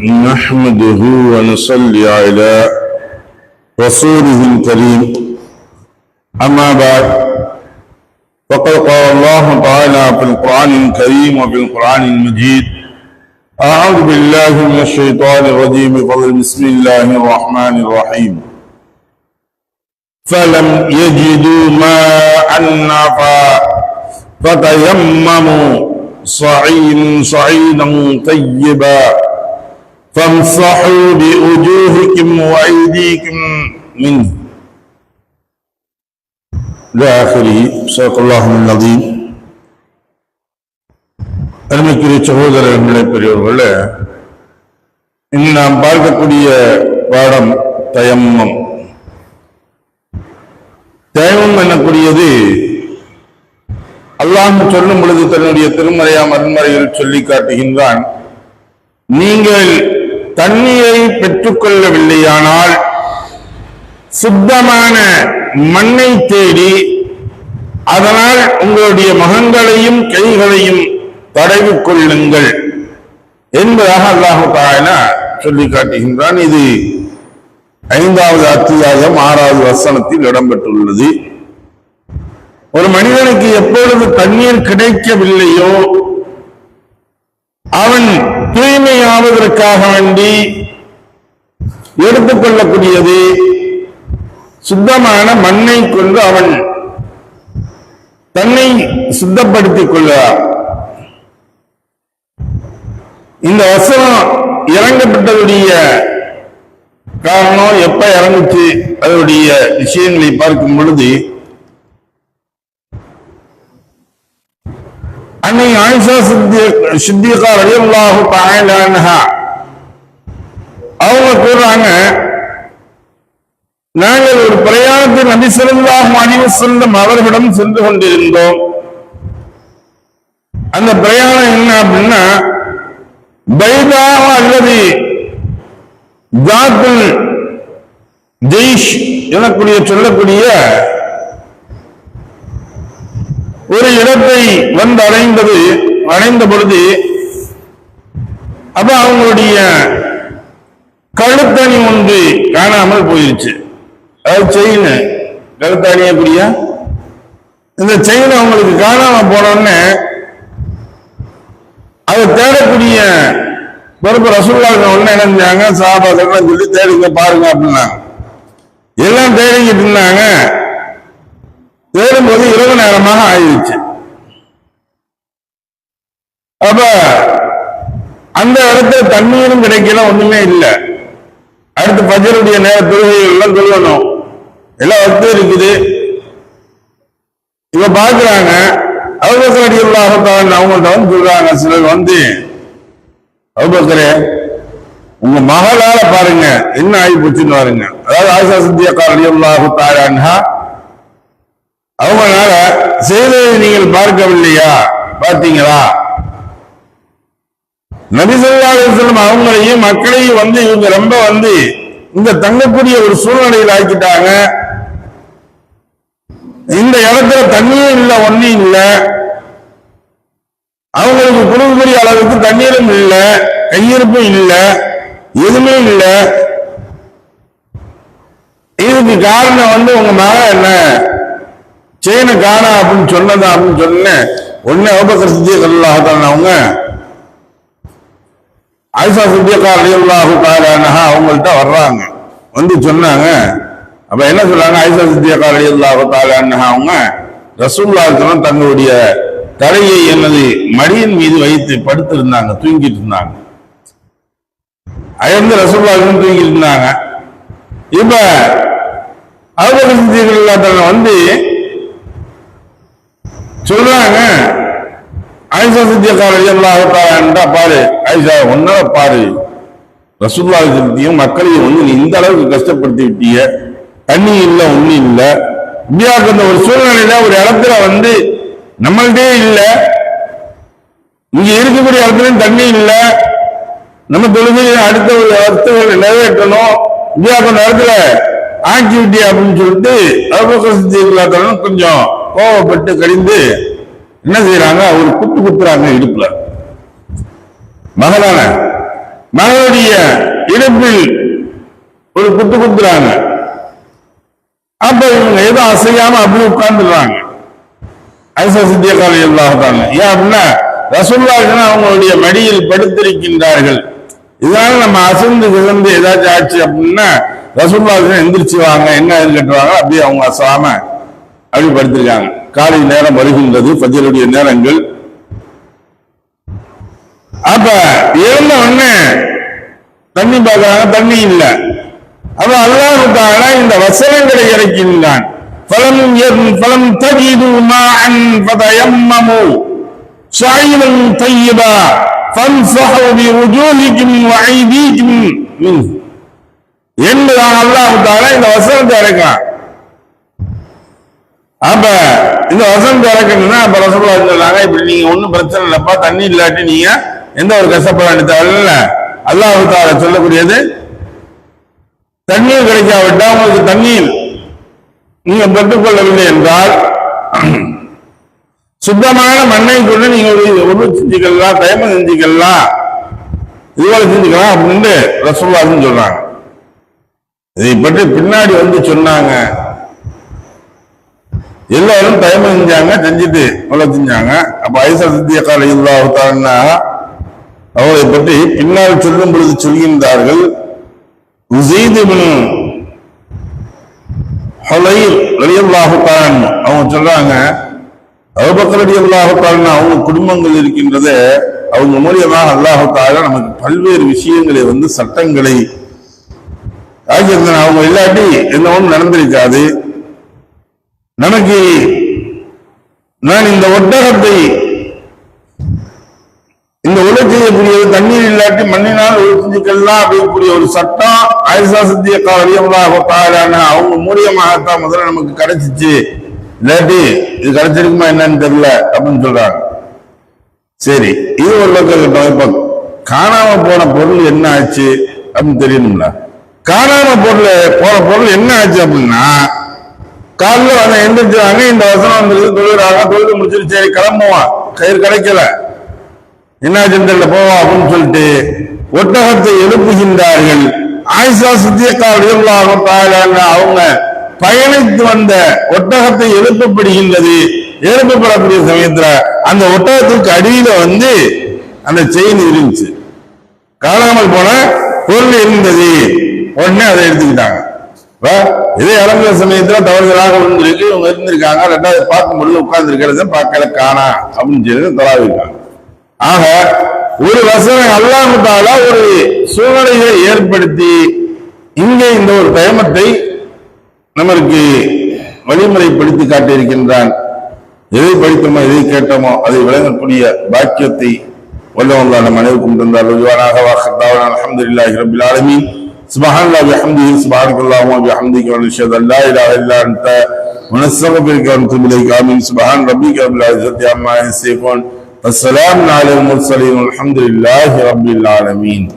نحمده ونصلي على رسوله الكريم أما بعد فقد قال الله تعالى في القرآن الكريم وفي القرآن المجيد أعوذ بالله من الشيطان الرجيم بسم الله الرحمن الرحيم فلم يجدوا ماء نافعا فتيمموا صعيدا طيبا فامسحوا بوجوهكم وأيديكم منه إلى آخره. صدق الله العظيم. அருமைக்குரிய சகோதரர்களே, பெரியவர்களே, இன்று நாம் பார்க்கக்கூடிய பாடம் தயம்மம். தயம்மம் எனக்கூடியது அல்லாஹ் சொல்லும் பொழுது தன்னுடைய திருமறையாம் அருண்மறையில் சொல்லி காட்டுகின்றான், நீங்கள் தண்ணீரை பெற்றுக்கொள்ளவில்லையானால் சுத்தமான மண்ணை தேடி அதனால் உங்களுடைய முகங்களையும் கைகளையும் தடவி கொள்ளுங்கள் என்பதாக அல்லாஹ் தஆலா சொல்லி காட்டுகின்றான். இது 5வது அத்தியாயம் 6வது வசனத்தில் இடம்பெற்றுள்ளது. ஒரு மனிதனுக்கு எப்பொழுது தண்ணீர் கிடைக்கவில்லையோ அவன் தூய்மையாவதற்காக வேண்டி எடுத்துக்கொள்ளக்கூடியது சுத்தமான மண்ணை கொண்டு அவன் தன்னை சுத்தப்படுத்திக் கொள்கிறார். இந்த வசனம் இறங்கப்பட்டதுடைய காரணம் எப்ப இறங்குச்சு, அதனுடைய விஷயங்களை பார்க்கும் பொழுது அன்னை ஆயிஷா சித்திகா ரலியல்லாஹு தஆலா அன்ஹா அவங்க கூறாங்க, நாங்கள் ஒரு பிரயாணத்தில் நபி ஸல்லல்லாஹு அலைஹி வஸல்லம் அவர்களிடம் சென்று கொண்டிருந்தோம். அந்த பிரயாணம் என்ன அப்படின்னா, பைதா அல்லது ஜாத்துல் ஜெய்ஷ் எனக்கூடிய சொல்லக்கூடிய ஒரு இடத்தை வந்து அடைந்த பொழுது அப்ப அவங்களுடைய கழுத்தணி ஒன்று காணாமல் போயிருச்சு. அதாவது செயின், கழுத்தணியக்கூடிய இந்த செயின் அவங்களுக்கு காணாம போனோன்னு அதை தேடக்கூடிய பொறுப்பு ரசூலுல்லாஹி ஒண்ணு நினைஞ்சாங்க, சஹாபாக்கள் சொல்லி தேடுங்க பாருங்க அப்படின்னாங்க. எல்லாம் தேடிக்கிட்டு இருந்தாங்க. தேடும்போது இரவு நேரமாக ஆயிடுச்சு. அப்ப அந்த இடத்துல தண்ணீரும் கிடைக்கல, ஒண்ணுமே இல்லை. அடுத்து ஃபஜ்ருடைய நேர தொழுகைகள் எல்லாம் சொல்லணும், எல்லாம் வத்து இருக்குது. இப்ப பாக்குறாங்க, அபூபக்கர் ரலியல்லாஹு தஆலா அவங்கள்ட்ட வந்து சொல்றாங்க, சிலர் வந்து, அபூபக்கரே உங்க மகளால பாருங்க என்ன ஆகி போச்சுன்னு பாருங்க. அதாவது ஆயிஷா சித்திகா ரலியல்லாஹு தஆலா அன்ஹா அவங்களால செய்ததை நீங்கள் பார்க்கவில்லையா, பார்த்தீங்களா? நபி ஸல்லல்லாஹு அலைஹி வஸல்லம் அவங்களையும் மக்களையும் வந்து இவங்க ரொம்ப வந்து இந்த தங்கக்கூடிய ஒரு சூழ்நிலையில் ஆக்கிட்டாங்க. இந்த இடத்துல தண்ணியும் இல்லை, ஒன்னும் இல்லை. அவங்களுக்கு குடும்பக்கூடிய அளவுக்கு தண்ணீரும் இல்லை, கையிருப்பும் இல்லை, எதுவுமே இல்லை. இதுக்கு காரணம் வந்து உங்க மகன் என்ன செயினை காணா அப்படின்னு சொன்னதா அப்படின்னு சொன்ன உடனே அபூபக்கர் சித்திக் ரலியல்லாஹு தஆலா அவங்க ஆயிஷா சித்திகா ரலியல்லாஹு தஆலா அன்ஹா அவங்கள்ட்ட வர்றாங்க. வந்து சொன்னாங்க. அப்ப என்ன சொல்றாங்க, ஆயிஷா சித்திகா ரலியல்லாஹு தஆலா அன்ஹா அவங்க ரசூலுல்லாஹி தங்களுடைய தலையை எனது மடியின் மீது வைத்து படுத்திருந்தாங்க, தூங்கிட்டு இருந்தாங்க. அயர்ந்து ரசூலுல்லாஹி தூங்கிட்டு இருந்தாங்க. இப்ப அபூபக்கர் சித்திக் ரலியல்லாஹு தஆலா வந்து சொல்றாங்க, ஆயிஷா சித்திகா ரலியல்லாஹு தஆலா பாரு ஆயிஷா, ஒன்னால பாரு, ரசூலுல்லாஹி மக்களையும் வந்து நீ இந்த அளவுக்கு கஷ்டப்படுத்தி விட்டிய, தண்ணி இல்லை, ஒண்ணு இல்லை. இப்படியாக்க ஒரு சூழ்நிலையில ஒரு இடத்துல வந்து நம்மள்டே இல்லை, இங்க இருக்கக்கூடிய இடத்துல தண்ணி இல்லை, நம்ம தொழுகை அடுத்த ஒரு அர்த்தங்களை நிறைவேற்றணும், இப்படியாக்க இடத்துல ஆக்டிவிட்டி அப்படின்னு சொல்லிட்டு அபூபக்கர் சித்திக் ரலியல்லாஹு தஆலா கொஞ்சம் கோவப்பட்டு கடிந்து என்ன செய்யறாங்க, ஒரு குத்துறாங்க இடுப்புல. மகளான மகளுடைய இடுப்பில் ஒரு குத்து குத்துறாங்க. அப்ப இவங்க எதுவும் அசையாம அப்படி உட்கார்ந்துடுறாங்க. ஆயிஷா சித்திகா ரலியல்லாஹு தஆலா ஏன் அப்படின்னா ரசூலுல்லாஹி அவங்களுடைய மடியில் படுத்திருக்கின்றார்கள். இதனால நம்ம அசந்து விழுந்து ஏதாச்சும் ஆச்சு அப்படின்னா ரசூலுல்லாஹி எந்திரிச்சு வாங்க என்ன கேட்டுவாங்க. அப்படியே அவங்க அசாம அப்படி படுத்திருக்காங்க. காலை நேரம் வருகின்றது, ஃபஜ்ருடைய நேரங்கள். அப்ப எழுந்த உடனே தண்ணி பார்க்கறாங்க, தண்ணி இல்லை. அப்ப அல்லாஹ் தஆலா இந்த வசனங்களை இறக்கின்றான். فلم تجدوا ماء فتيمموا صعيدا طيبا فامسحوا بوجوهكم وايديكم منه என்பதாக அல்லாஹ் தஆலா இந்த வசனத்தை இறக்கிறான். அப்ப இந்த வசனத்தை இறக்கணும்னா அப்ப ரசூலுல்லாஹி சொன்னாங்க, இப்படி நீங்க ஒன்னும் பிரச்சனை இல்லப்பா, தண்ணி இல்லாட்டி நீங்க எந்த ஒரு கஷ்டப்பட தேவையில்ல. அல்லாஹ் தஆலா சொல்லக்கூடியது, தண்ணீர் கிடைக்காவிட்டா உங்களுக்கு தண்ணீர் நீங்க பெற்றுக்கொள்ளவில்லை என்றால் சுத்தமான மண்ணை கொண்டு நீங்க உருவ செஞ்சுக்கலாம், தயமம் செஞ்சுக்கலாம், இதுவரை செஞ்சுக்கலாம் அப்படின்னு ரசூலுல்லாஹி சொல்றாங்க. இதை பற்றி பின்னாடி வந்து சொன்னாங்க. எல்லாரும் தயமம் செஞ்சாங்க, செஞ்சுட்டு அவ்வளவு செஞ்சாங்க. அப்ப ஆயிஷா சித்திகா ரலியல்லாஹு தஆலா அவரை பற்றி பின்னால் சொல்லும் பொழுது சொல்கின்றார்கள், உஸைத் இப்னு ஹுலைர் ரலியல்லாஹு தஆலா அவங்க சொல்றாங்க, அபூபக்கர் ரலியல்லாஹு தஆலா அவங்க குடும்பங்கள் இருக்கின்றது, அவங்க மூலியமாக அல்லாஹ் தஆலா நமக்கு பல்வேறு விஷயங்களை வந்து சட்டங்களை ஆகியிருந்தன. அவங்க இல்லாட்டி எந்த ஒன்றும் நடந்திருக்காது. நமக்கு நான் இந்த ஒட்டகத்தை இந்த உலக செய்யக்கூடியது தண்ணீர் இல்லாட்டி மண்ணினால் செஞ்சுக்கலாம் அப்படிங்கக்கூடிய ஒரு சட்டம் ஆயிஷா சித்திகா ரலியல்லாஹு தஆலா அவங்க மூலியமாகத்தான் முதல்ல நமக்கு கிடைச்சிச்சு. இல்லாட்டி இது கிடைச்சிருக்குமா என்னன்னு தெரியல அப்படின்னு சொல்றாங்க. சரி, இது ஒரு லோக்கம். இப்ப காணாம போன பொருள் என்ன ஆச்சு அப்படின்னு தெரியணும்ல. காணாம போன பொருள் என்ன ஆச்சு அப்படின்னா, காலில் வந்து எந்திரிச்சாங்க, இந்த வசனம் வந்து தொழுகிறாங்க, தொழுது முடிச்சுட்டு சரி கிளம்புவான், கயிறு கிடைக்கல, என்ன செஞ்சல போவோம் அப்படின்னு சொல்லிட்டு ஒட்டகத்தை எழுப்புகின்றார்கள். ஆயிஷா சித்திகா ரலியல்லாஹு தஆலா அவங்க பயணித்து வந்த ஒட்டகத்தை எழுப்பப்படுகின்றது. எழுப்பப்படக்கூடிய சமயத்துல அந்த ஒட்டகத்துக்கு அடியில வந்து அந்த செயின் இருந்துச்சு, காணாமல் போன பொருள் இருந்தது. உடனே அதை எடுத்துக்கிட்டாங்க. இதே இறங்குற சமயத்துல தவறுதலாக விழுந்திருக்கு, இவங்க இருந்திருக்காங்க. ரெண்டாவது பார்க்கும் பொழுது உட்கார்ந்து இருக்கிறத பார்க்கல, காணா அப்படின்னு சொல்லி தராவிருக்காங்க. ஆக ஒரு வசனம் அல்லாஹ் தஆலா ஒரு சூழ்நிலையை ஏற்படுத்தி இங்கே இந்த ஒரு தயமத்தை நமக்கு வழிமுறைப்படுத்தி காட்டியிருக்கின்றான். எதை படித்தோமோ எதை கேட்டோமோ அதை விளங்கக்கூடிய பாக்கியத்தை வல்லவல்லாஹ் நம் அனைவருக்கும் தந்தார். அல்ஹம்துலில்லாஹி ரப்பில் ஆலமீன். சுப்ஹானல்லாஹி வபிஹம்திஹி சுப்ஹானல்லாஹி வபிஹம்திஹி வ நஷ்ஹது அல்லா இலாஹா இல்லா அன்த வ நஸ்தக்ஃபிருக வ நதுபு இலைக. ஆமீன். சுப்ஹான ரப்பிக ரப்பில் இஸ்ஸத்தி அம்மா யசிஃபூன். வஸ்ஸலாமு அலல் முர்ஸலீன். அல்ஹம்துலில்லாஹி ரப்பில் ஆலமீன்.